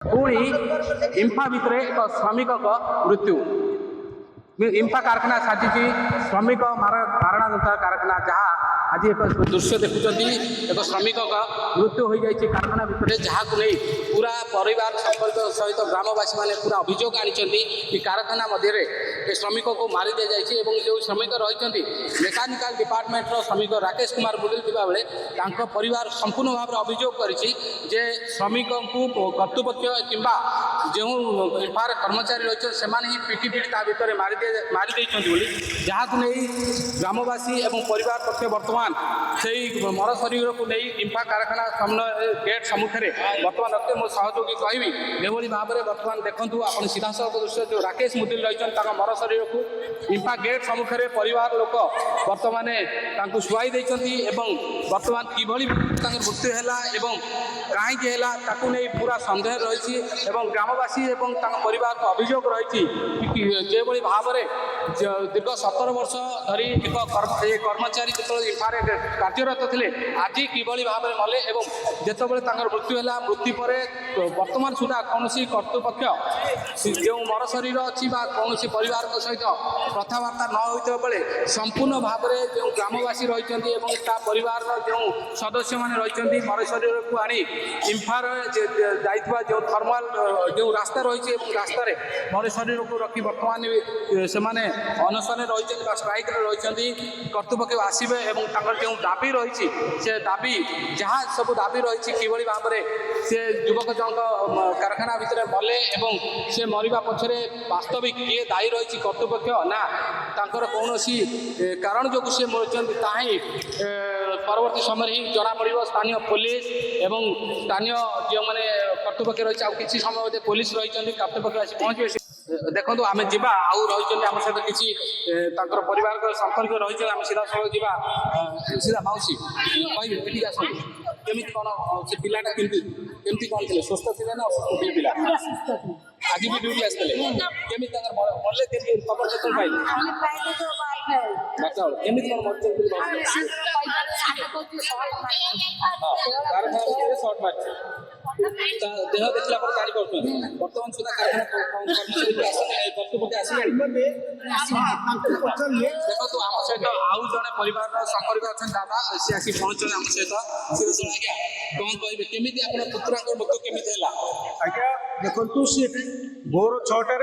पुणी इंफा भितर एक श्रमिक मृत्यु इंफा कारखाना साजिश श्रमिक मारणा कारखाना जहाँ आज एक दृश्य देखुं एक श्रमिक मृत्यु हो जाए कारखाना भितर जहाँ को नहीं पूरा परिवार संपर्क सहित ग्रामवासी मैंने पूरा अभियोग आनी कि कारखाना मध्य श्रमिक को मारी दि जाए जो श्रमिक रही मेकानिकाल डिपार्टमेंट श्रमिक राकेश कुमार बुडिल बेले परिवार संपूर्ण भाव में अभियोग करी श्रमिक को कर्तृपक्ष किंबा जो इंफार कर्मचारी रही से पिटी पिटी भितर मारी जहाँ को नहीं ग्रामवासी और परिवार पक्ष वर्तमान से मर शरीर को नहीं इंफा कारखाना सामने गेट सम्मुखें बर्तमान रखते मो सहयोगी कहबी जो भाव में बर्तमान देखूँ आप सीधा सड़क दृश्य जो राकेश मुदिल रही मर शरीर को इंफा गेट सम्मुखें परिवार लोक बर्तमान शुआई बर्तमान किभली मृत्यु है कहीं नहीं पूरा सन्देह रही ग्रामवासी परिवार को अभियोग रही जो भाव में दीर्घ 17 वर्ष धरी एक कर्मचारी जो इंफारे कार्यरत थे आज किभली भाव में मले जितेबाला मृत्यु है मृत्यु पर वर्तमान सुधा कौन कर्तृपक्ष जो मर शरीर अच्छी कौन परिवार सहित कथबार्ता न होता बेले संपूर्ण भाव में जो ग्रामवासी रही परिवार जो सदस्य मैंने रही मर शरीर को आनी इंफार जाइए जो थर्माल जो रास्ता रही रास्तार मर शरीर को रखी बर्तमान से अनशन रही स्ट्राइक रही कर्तृपक्ष आसवे जो दाबी रही से दाबी जहाँ सब दाबी रही कि भाव में से युवक जन कारखाना भितर मले से मरवा पछरे वास्तविक किए दायी रही कर्तृपक्ष ना कौन कारण जो सी मरता परवर्ती समय ही जना पड़ स्थानीय पुलिस एवं स्थानीय जो मैंने कर्तृपक्ष रही किसी समय पुलिस रही कर्तृपक्ष आसी पहुँचे देखो आम जा रही आम सहित किसी परिवार संपर्क रही आम सीधा सब जा सीधा मौसी कह आस केमी कौन से पिलाटा केमती कौन थे स्वस्थ थे ना असुस्थ थे पिला आज भी ड्यूटी आसते केमी मरले खबर केत पाइले बताओ केमी कौन मरते सर्ट मार देह देखला पर जारी करते वर्तमान सुधा कारखाना कर्तृपक्ष आसिले देखो तो आम सहित आउ जड़े परिवार संपर्क अच्छा दादा सी आसी पहुँचे आम सहित आज्ञा कौन कहे केमी आप पुत्रा मृत्यु केमी है आज्ञा देखु सी भोर 6टार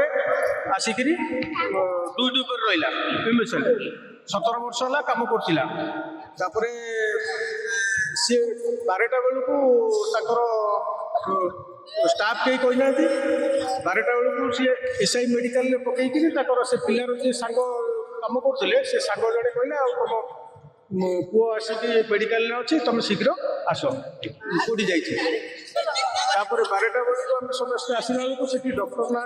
आसिक ड्यूटी पर रहा 17 वर्ष है कम कर सी 12टा बेलू स्टाफ कहीं कही ना 12टा बेलू सी एसआई मेडिकल पकईकि से पिलार जो सांग कम करते से सांग जड़े कहला तुम पुओ आसिक मेडिकल अच्छे तुम शीघ्र आस कौटी जाइए 12टा बेलू आम समस्त आसला बेलू से डॉक्टर ना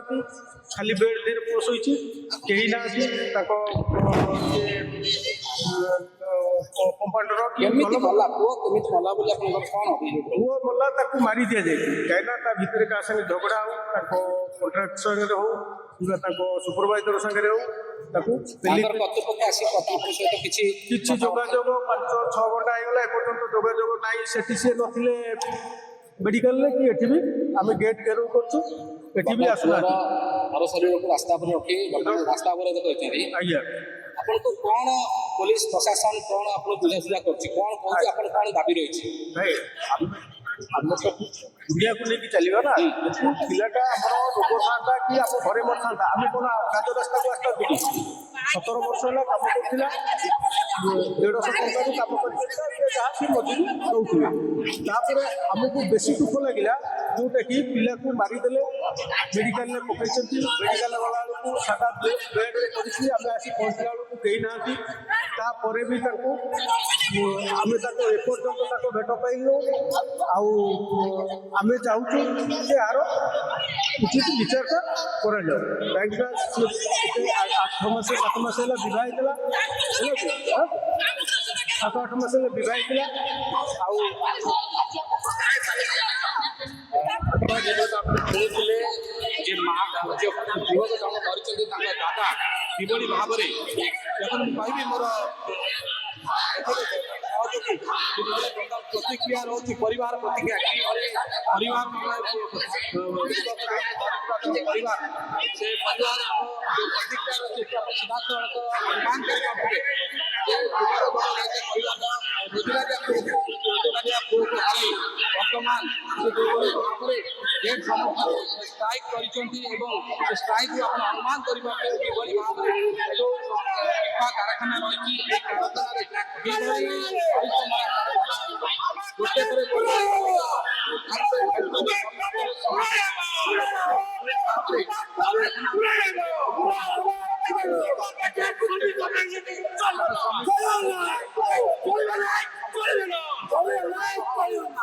खाली बेड देर पुओ शोची कहीं ना कंपाउंडर पुओ मल्ला मारी दि जाए कहीं भितर क्या संगे झगड़ा हो कंट्राक्ट संगे हो सुपरवाइजर संगे हो किसी जोगाजोग 5-6 घंटा होगा एपर्तंत जोगाजोग ना से सी नथिले मेडिकल कि एटी भी आम गेट घेराव कर भी आसना मर शरीर को रास्ता पर रखी रास्ता आज्ञा आपन को कौन पुलिस प्रशासन कौन आपन बुझासुझा कर कौन दाबी रही आम तो दुनिया को लेकिन चलवा ना पिलाटा रोग था कि आम घरे मर था आम कौन राज रास्ता को आसता 17 वर्ष है कम कर 150 टका कम कर मजूरी दौला आमको बेसी दुख लगे जोटा कि पिला को मारिदे मेडिकल में पकई मेडिकल वाला को 7-8 बेड्रे आम आसी पहुँचला बेलू कहीं ना भी आम एपर्तंत भेट पाइलु आम चाहूँ यार उचित विचारटा कर कहीं 8 मास 7 मास है बह 7-8 मास बह शुणुले युवक जन कर दादा किभली भाव में कहबी मोर प्रतिक्रिया रोच परिवार प्रतिक्रिया परिवार परिवार से परिवार प्रतिक्रिया रही सीधासख अनुमान कर वर्तमान गेट समर्थन स्ट्राइक स्ट्राइक अनुमान कर कारखाना रही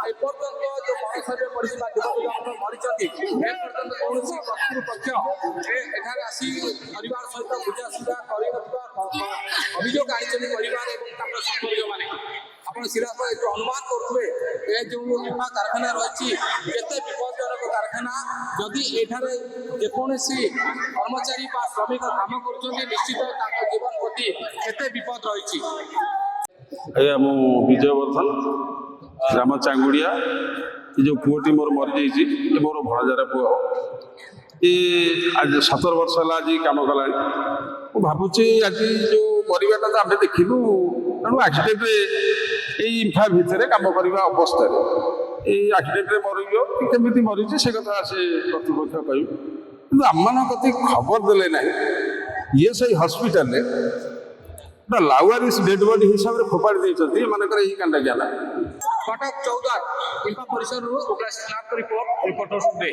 एपर्तंत जो बड़सरे पड़ा युवक मरीचंदी एपर्तंत कौन कर्तृपक्ष एठार आसी परिवार सहित बुझाशुझा अभियोग आनी परिवार संपर्क मैंने आप सीधा जो अनुमान करुवे ए जो इम्फा कारखाना रही केते विपदजनक कारखाना जदि एठारे जेकोसी कर्मचारी श्रमिक काम कर निश्चित जीवन प्रति केते विपद रही। आज्ञा मु विजय वर्धन ग्राम चांगुड़िया ये जो पुओटी मोर मरी जाइए मोर भड़जार पुओ ये आज 17 वर्ष है आज कम कला भावुँ आज जो मरवाटा तो आम देखलु तेणु आक्सीडेट इम्फा भितर कम करवा अवस्था आक्सीडेट मरमी मरी से कथा से कर्तृपक्ष कह आम कति खबर देले ना ये से हस्पिटाल लावारिस डेड बॉडी हिसाब से फोपाड़ी देते एमकर यही कांड ज्ञान कटक चौदार इम्फा परिसर रिपोर्टर टुडे।